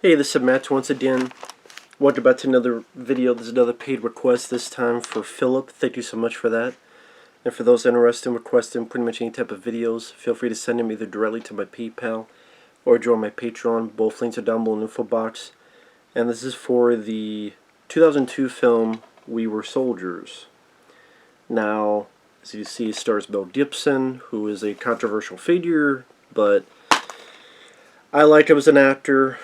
Hey, this is Matt once again. Welcome back to another video. This is another paid request, this time for Phillip. Thank you so much for that. And for those interested in requesting pretty much any type of videos, feel free to send them either directly to my PayPal or join my Patreon. Both links are down below in the info box. And this is for the 2002 film We Were Soldiers. Now, as you see, it stars Mel Gibson, who is a controversial figure, but I like him as an actor.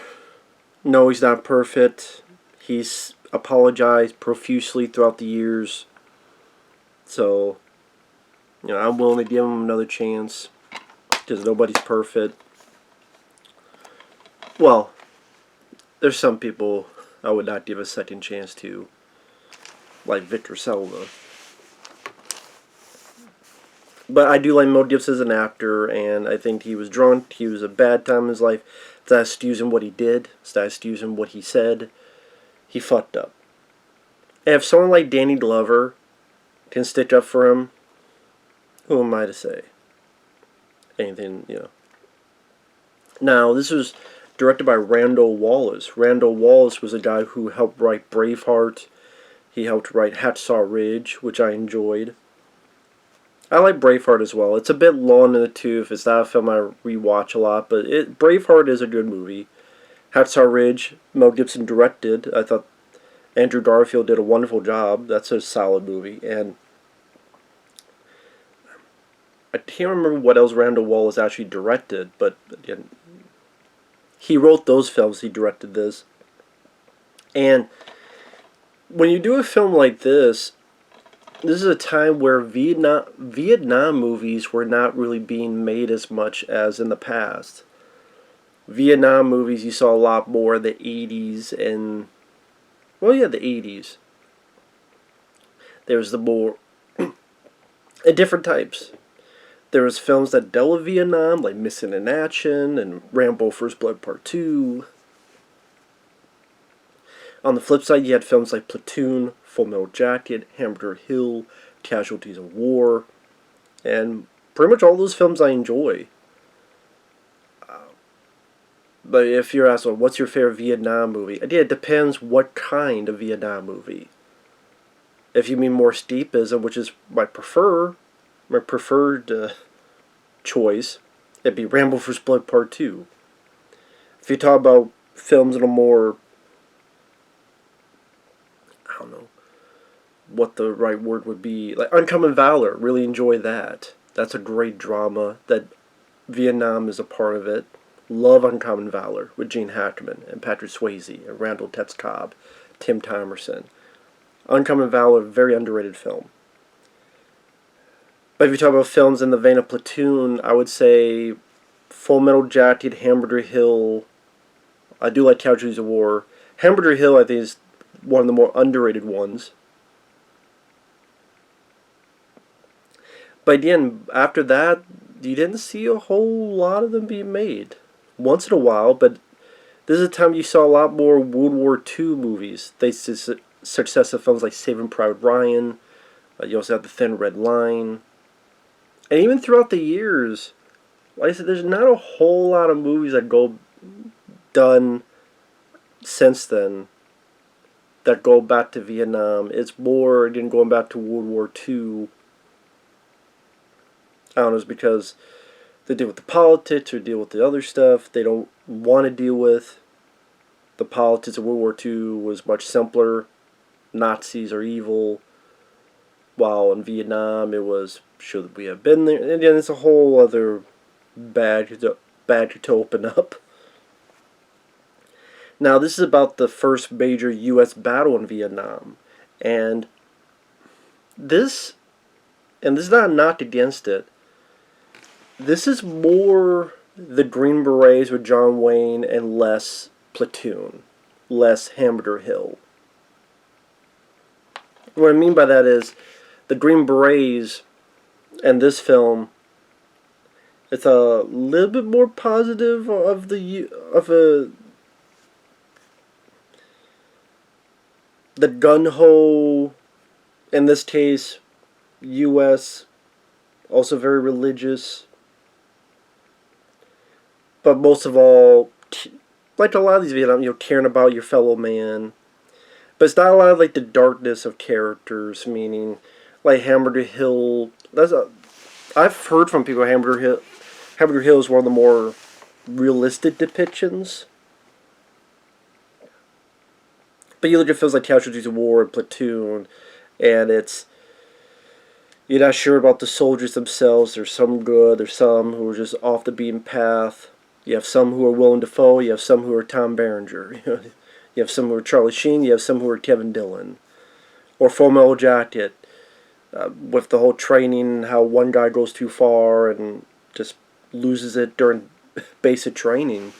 No, he's not perfect. He's apologized profusely throughout the years. So, I'm willing to give him another chance. Because nobody's perfect. Well, there's some people I would not give a second chance to. Like Victor Salva. But I do like Mel Gibson as an actor, and I think he was drunk. He was a bad time in his life. Instead of excusing what he did, instead of excusing what he said, he fucked up. And if someone like Danny Glover can stick up for him, who am I to say? Anything, Now, this was directed by Randall Wallace. Randall Wallace was a guy who helped write Braveheart. He helped write Hacksaw Ridge, which I enjoyed. I like Braveheart as well. It's a bit long in the tooth. It's not a film I rewatch a lot, but Braveheart is a good movie. Hacksaw Ridge, Mel Gibson directed. I thought Andrew Garfield did a wonderful job. That's a solid movie. And I can't remember what else Randall Wallace actually directed, but again, he wrote those films. He directed this. And when you do a film like this is a time where Vietnam movies were not really being made as much as in the past. Vietnam movies you saw a lot more in the 80s and, the 80s. There was the more, different types. There was films that dealt with Vietnam, like Missing in Action and Rambo First Blood Part 2. On the flip side, you had films like Platoon, Full Metal Jacket, Hamburger Hill, Casualties of War, and pretty much all those films I enjoy. But if you're asked, what's your favorite Vietnam movie? Again, it depends what kind of Vietnam movie. If you mean more escapism, which is my preferred choice, it'd be Rambo First Blood Part 2. If you talk about films in a more, I don't know what the right word would be, like Uncommon Valor, really enjoy that. That's a great drama that Vietnam is a part of it. Love Uncommon Valor with Gene Hackman and Patrick Swayze and Randall Cobb, Tim Thomerson. Uncommon Valor, very underrated film. But if you talk about films in the vein of Platoon, I would say Full Metal Jacket, Hamburger Hill. I do like Casualties of War. Hamburger Hill, I think, is one of the more underrated ones. But again, after that, you didn't see a whole lot of them being made. Once in a while, but this is a time you saw a lot more World War II movies. They successive films like Saving Private Ryan. You also have The Thin Red Line. And even throughout the years, like I said, there's not a whole lot of movies that done since then that go back to Vietnam. It's more, again, going back to World War II. I don't know, it's because they deal with the politics or deal with the other stuff they don't want to deal with. The politics of World War II was much simpler. Nazis are evil. While in Vietnam it was, should we have been there? And again, it's a whole other bag to open up. Now, this is about the first major U.S. battle in Vietnam. And this is not a knock against it. This is more the Green Berets with John Wayne and less Platoon, less Hamburger Hill. What I mean by that is the Green Berets and this film, it's a little bit more positive of the gung-ho, in this case, U.S., also very religious. But most of all, like a lot of these Vietnam, caring about your fellow man. But it's not a lot of like the darkness of characters, meaning like Hamburger Hill. I've heard from people Hamburger Hill is one of the more realistic depictions. But you look at films like Casualties of War and Platoon, and you're not sure about the soldiers themselves. There's some good, there's some who are just off the beaten path. You have some who are Willem Dafoe, you have some who are Tom Berenger. You have some who are Charlie Sheen, you have some who are Kevin Dillon. Or Full Metal Jacket, with the whole training, how one guy goes too far and just loses it during basic training.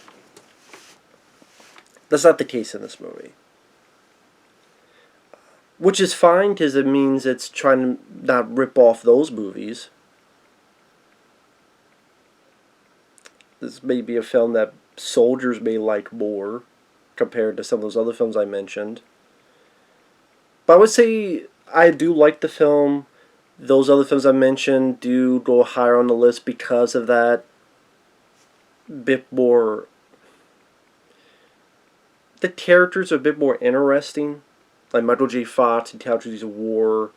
That's not the case in this movie. Which is fine because it means it's trying to not rip off those movies. This may be a film that soldiers may like more compared to some of those other films I mentioned. But I would say I do like the film. Those other films I mentioned do go higher on the list because of that bit more. The characters are a bit more interesting. Like Michael J. Fox in Casualties of War,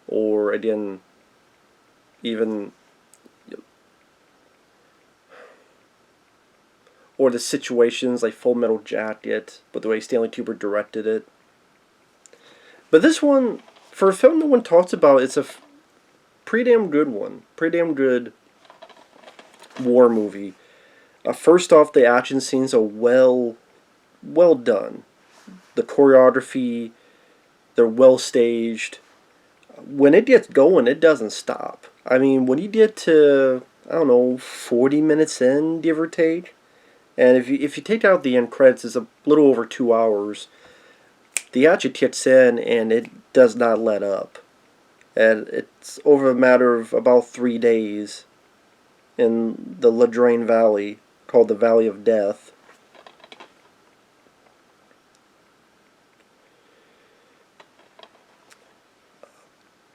or again, even, or the situations like Full Metal Jacket, but the way Stanley Kubrick directed it. But this one, for a film no one talks about, it's a pretty damn good one. Pretty damn good war movie. First off, the action scenes are well done. The choreography, they're well staged. When it gets going, it doesn't stop. I mean, when you get to, I don't know, 40 minutes in, give or take, and if you take out the end credits, it's a little over 2 hours. The action kicks in, and it does not let up. And it's over a matter of about 3 days in the La Draine Valley, called the Valley of Death.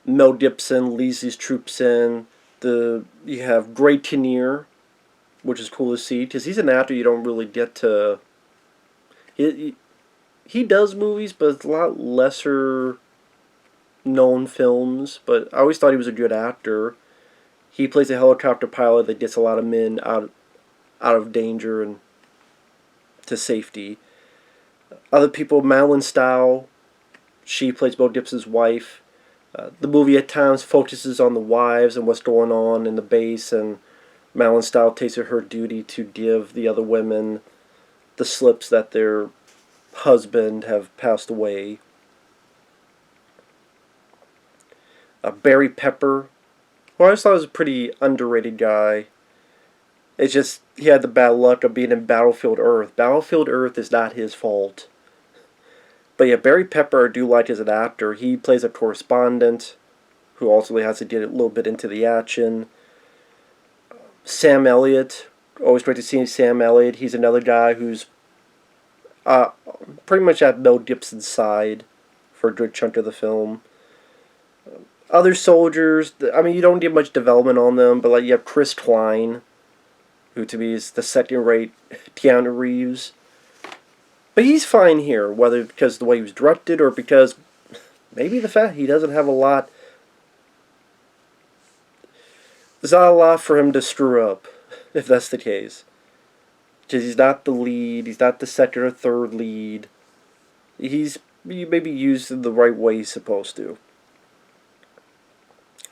Mel Gibson leads these troops in. You have Greg Kinnear, which is cool to see, because he's an actor you don't really get to. He does movies, but it's a lot lesser known films. But I always thought he was a good actor. He plays a helicopter pilot that gets a lot of men out of danger and to safety. Other people, Madeline Stowe, she plays Mel Gibson's wife. The movie at times focuses on the wives and what's going on in the base, and Madeline Stowe takes it her duty to give the other women the slips that their husband have passed away. Barry Pepper, who I always thought was a pretty underrated guy. It's just he had the bad luck of being in Battlefield Earth. Battlefield Earth is not his fault. But yeah, Barry Pepper I do like as an actor. He plays a correspondent who also has to get a little bit into the action. Sam Elliott, always great to see Sam Elliott. He's another guy who's pretty much at Mel Gibson's side for a good chunk of the film. Other soldiers, I mean, you don't get much development on them, but like you have Chris Klein, who to me is the second-rate Keanu Reeves. But he's fine here, whether because of the way he was directed or because maybe the fact he doesn't have a lot. There's not a lot for him to screw up, if that's the case. Because he's not the lead, he's not the second or third lead. He's maybe used in the right way he's supposed to.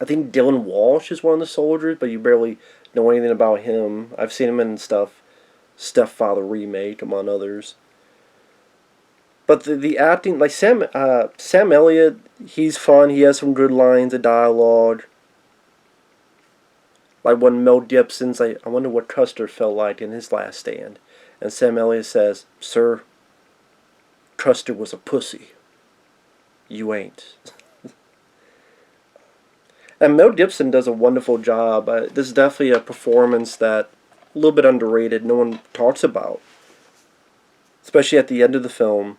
I think Dylan Walsh is one of the soldiers, but you barely know anything about him. I've seen him in stuff, Stepfather Remake, among others. But the acting, like Sam Elliott, he's fun. He has some good lines of dialogue. Like when Mel Gibson's like, I wonder what Custer felt like in his last stand. And Sam Elliott says, "Sir, Custer was a pussy. You ain't." And Mel Gibson does a wonderful job. This is definitely a performance that a little bit underrated. No one talks about. Especially at the end of the film,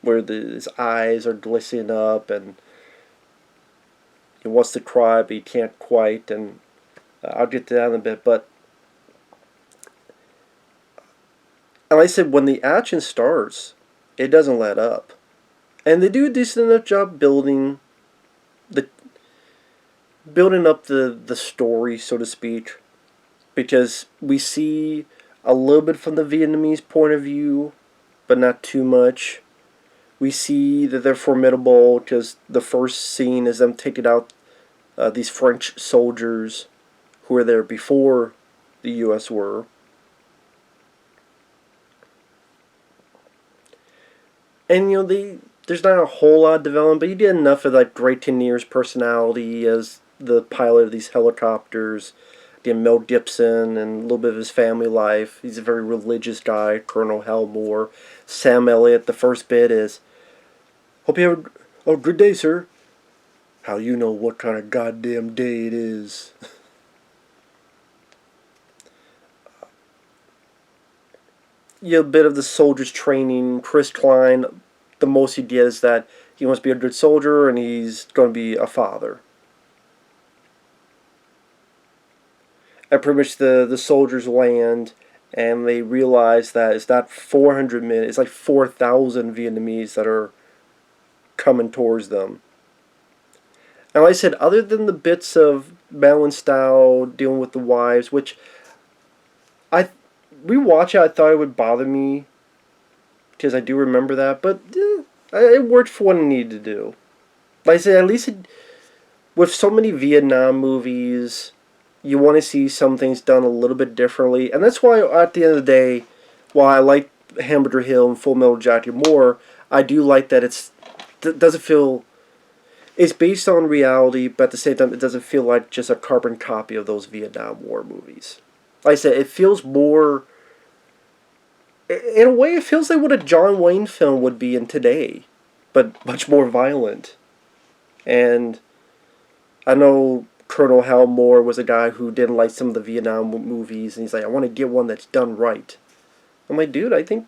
where his eyes are glistening up and he wants to cry but he can't quite, and I'll get to that in a bit. But And like I said, when the action starts, it doesn't let up. And they do a decent enough job the building up the story, so to speak, because we see a little bit from the Vietnamese point of view, but not too much. We see that they're formidable because the first scene is them taking out these French soldiers who were there before the U.S. were. And there's not a whole lot of development, but you get enough of like Ray Kinnear's personality as the pilot of these helicopters. Again, Mel Gibson and a little bit of his family life. He's a very religious guy, Colonel Hal Moore. Sam Elliott, the first bit is, "Hope you have a good day, sir." "How you know what kind of goddamn day it is?" You have a bit of the soldier's training. Chris Klein, the most he gets is that he wants to be a good soldier and he's going to be a father. And pretty much the soldiers land and they realize that it's not 400 men, it's like 4,000 Vietnamese that are coming towards them. And like I said, other than the bits of Mel and Stow dealing with the wives, which I rewatch it, I thought it would bother me because I do remember that, but it worked for what it needed to do. Like I said, at least with so many Vietnam movies, you want to see some things done a little bit differently, and that's why at the end of the day, while I like Hamburger Hill and Full Metal Jacket more, I do like that doesn't feel. It's based on reality, but at the same time, it doesn't feel like just a carbon copy of those Vietnam War movies. Like I said, it feels more. In a way, it feels like what a John Wayne film would be in today, but much more violent. And I know Colonel Hal Moore was a guy who didn't like some of the Vietnam movies, and he's like, I want to get one that's done right. I'm like, dude, I think.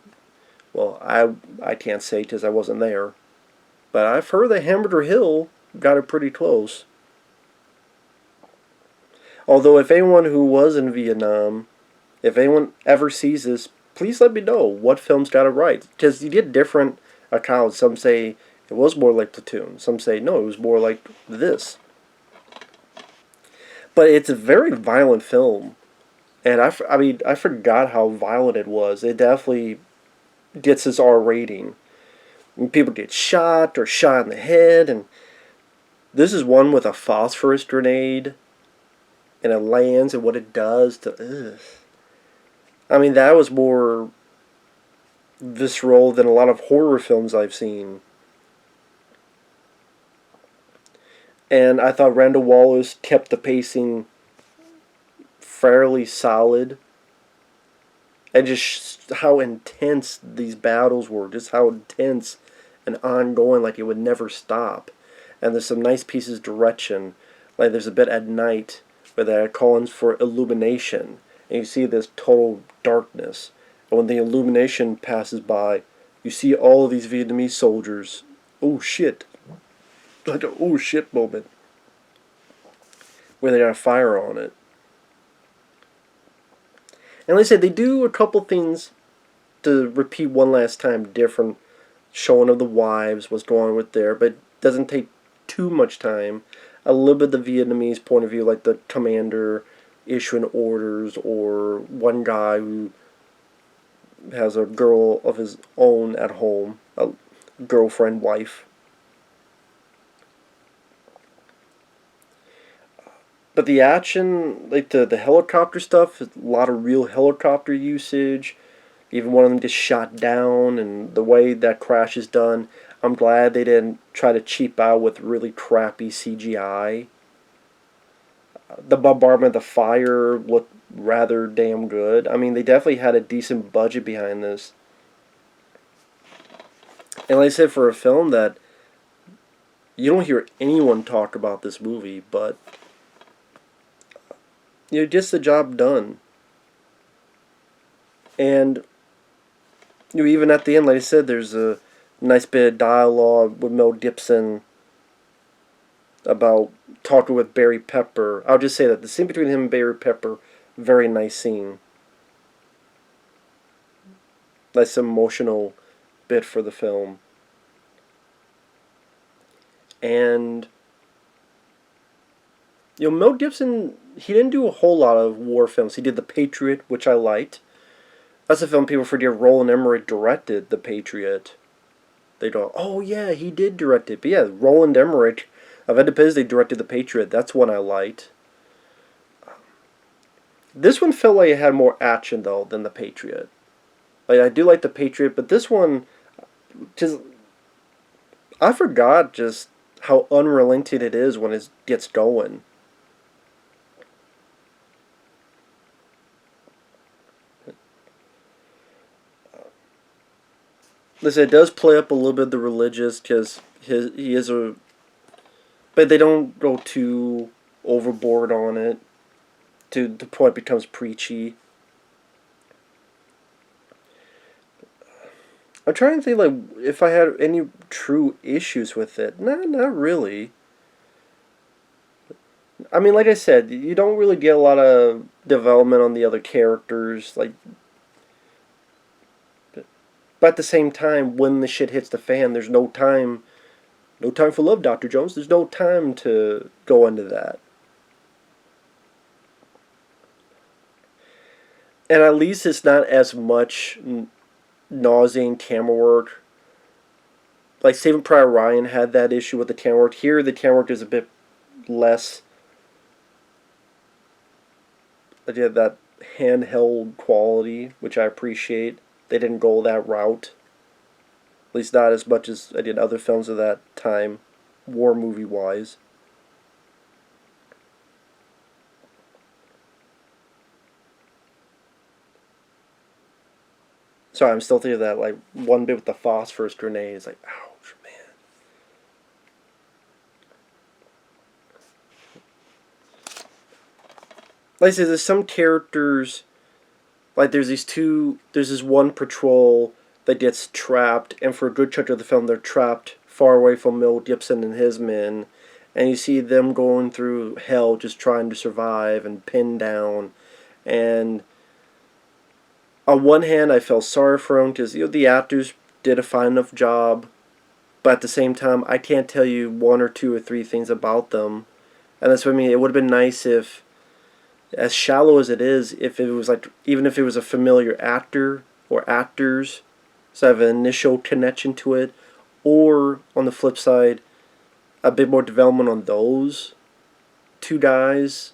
Well, I can't say because I wasn't there, but I've heard that Hamburger Hill got it pretty close. Although, if anyone who was in Vietnam, if anyone ever sees this, please let me know what films got it right. Because you get different accounts. Some say it was more like Platoon. Some say, no, it was more like this. But it's a very violent film. And I mean, I forgot how violent it was. It definitely gets its R rating. And people get shot or shot in the head. And this is one with a phosphorus grenade. And it lands and what it does to... Ugh. I mean, that was more visceral than a lot of horror films I've seen. And I thought Randall Wallace kept the pacing fairly solid. And just how intense these battles were. Just how intense and ongoing, like it would never stop. And there's some nice pieces of direction. Like there's a bit at night where they're calling for illumination. And you see this total darkness. And when the illumination passes by, you see all of these Vietnamese soldiers. Oh shit. Like an oh shit moment. Where they got a fire on it. And like I said, they do a couple things to repeat one last time different. Showing of the wives, what's going on with there. But it doesn't take too much time. A little bit of the Vietnamese point of view, like the commander issuing orders, or one guy who has a girl of his own at home, a girlfriend, wife. But the action, like the helicopter stuff, a lot of real helicopter usage. Even one of them gets shot down, and the way that crash is done, I'm glad they didn't try to cheap out with really crappy CGI. The bombardment, the fire looked rather damn good. I mean, they definitely had a decent budget behind this. And like I said, for a film that you don't hear anyone talk about this movie, but gets the job done. And even at the end, like I said, there's a nice bit of dialogue with Mel Gibson about talking with Barry Pepper. I'll just say that the scene between him and Barry Pepper, very nice scene. nice emotional bit for the film. And Mel Gibson, he didn't do a whole lot of war films. He did The Patriot, which I liked. That's a film people forget Roland Emmerich directed, The Patriot. They don't. Oh yeah, he did direct it. But yeah, Roland Emmerich of Independence Day directed The Patriot. That's one I liked. This one felt like it had more action though than The Patriot. Like I do like The Patriot, but this one just I forgot just how unrelenting it is when it gets going. Listen, it does play up a little bit of the religious because he is a, but they don't go too overboard on it to the point it becomes preachy. I'm trying to think like if I had any true issues with it. Nah, not really. I mean, like I said, you don't really get a lot of development on the other characters. Like, but at the same time, when the shit hits the fan, there's no time, no time for love, Dr. Jones. There's no time to go into that. And at least it's not as much nauseating camera work. Like Saving Private Ryan had that issue with the camera work. Here, the camera work is a bit less. Yeah, that handheld quality, which I appreciate. They didn't go that route. At least not as much as I did other films of that time, war movie wise. Sorry, I'm still thinking of that like one bit with the phosphorus grenade. It's like, ouch, man. Like I said, there's some characters. Like there's this one patrol that gets trapped, and for a good chunk of the film, they're trapped far away from Mel Gibson and his men, and you see them going through hell just trying to survive and pinned down, and on one hand, I felt sorry for them because the actors did a fine enough job, but at the same time, I can't tell you one or two or three things about them, and that's what I mean. It would have been nice if, as shallow as it is, if it was like even if it was a familiar actor or actors, so I have an initial connection to it, or on the flip side, a bit more development on those two guys.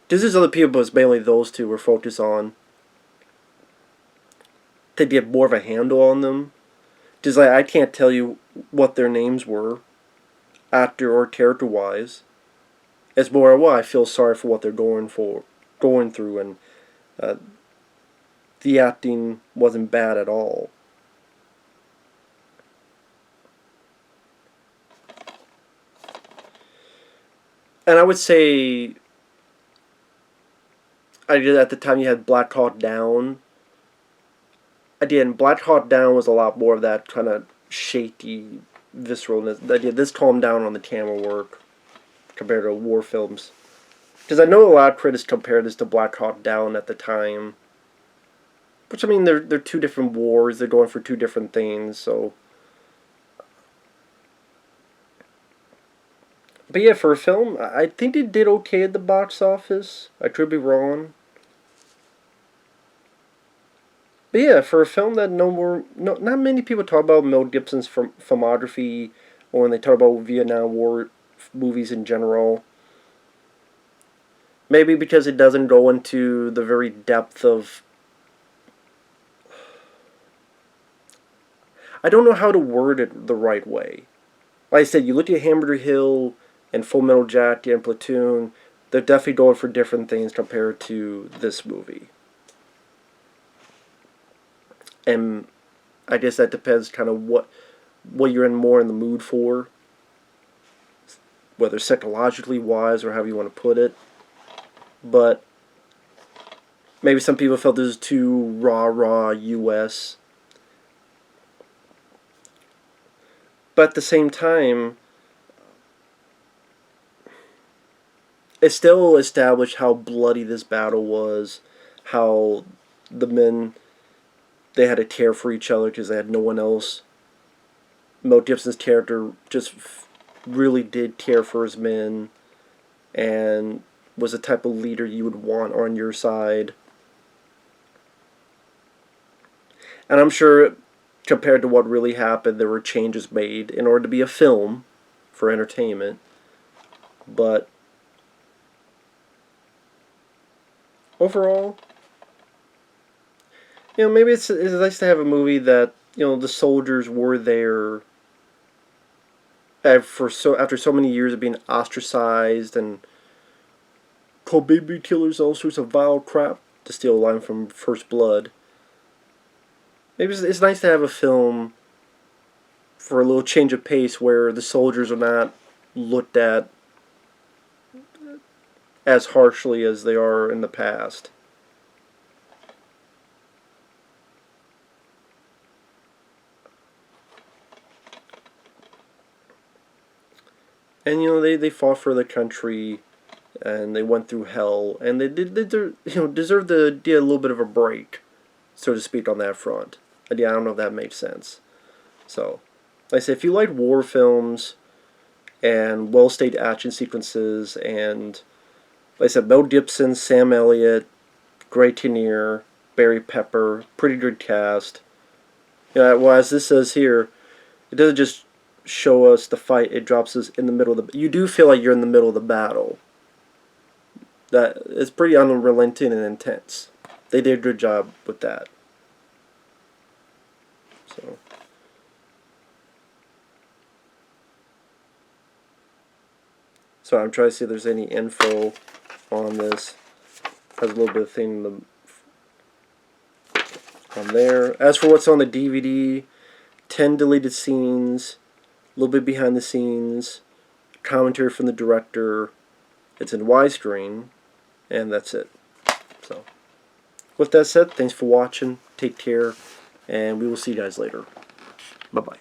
Because there's other people, but it's mainly those two we're focused on to get more of a handle on them. Just like I can't tell you what their names were, actor or character wise. It's more, well, I feel sorry for what they're going through, and uh, the acting wasn't bad at all. And I would say, I did at the time you had Black Hawk Down. Again, Black Hawk Down was a lot more of that kind of shaky visceralness. This calmed down on the camera work compared to war films. Because I know a lot of critics compared this to Black Hawk Down at the time. Which, I mean, they're two different wars. They're going for two different things, so... But yeah, for a film, I think it did okay at the box office. I could be wrong. But yeah, for a film that not many people talk about Mel Gibson's filmography, or when they talk about Vietnam War movies in general. Maybe because it doesn't go into the very depth of... I don't know how to word it the right way. Like I said, you look at Hamburger Hill and Full Metal Jacket and Platoon, they're definitely going for different things compared to this movie. And I guess that depends kind of what you're more in the mood for, whether psychologically wise or however you want to put it. But maybe some people felt this was too raw U.S. But at the same time, it still established how bloody this battle was, how the men they had to tear for each other because they had no one else. Mel Gibson's character just really did care for his men and was the type of leader you would want on your side. And I'm sure, compared to what really happened, there were changes made in order to be a film for entertainment. But overall, maybe it's nice to have a movie that, the soldiers were there after so many years of being ostracized and called baby killers, all sorts of vile crap, to steal a line from First Blood. Maybe it's nice to have a film for a little change of pace where the soldiers are not looked at as harshly as they are in the past. And they fought for the country, and they went through hell, and they deserve to get a little bit of a break, so to speak, on that front. And yeah, I don't know if that makes sense. So, like I say, if you like war films and well-staged action sequences, and like I said, Mel Gibson, Sam Elliott, Greg Kinnear, Barry Pepper, pretty good cast. Well, as this says here, it doesn't just show us the fight, it drops us in the middle of the... You do feel like you're in the middle of the battle. That it's pretty unrelenting and intense. They did a good job with that. So I'm trying to see if there's any info on this. Has a little bit of thing on there. As for what's on the DVD, 10 deleted scenes, a little bit behind the scenes, commentary from the director. It's in widescreen, and that's it. So, with that said, thanks for watching. Take care, and we will see you guys later. Bye-bye.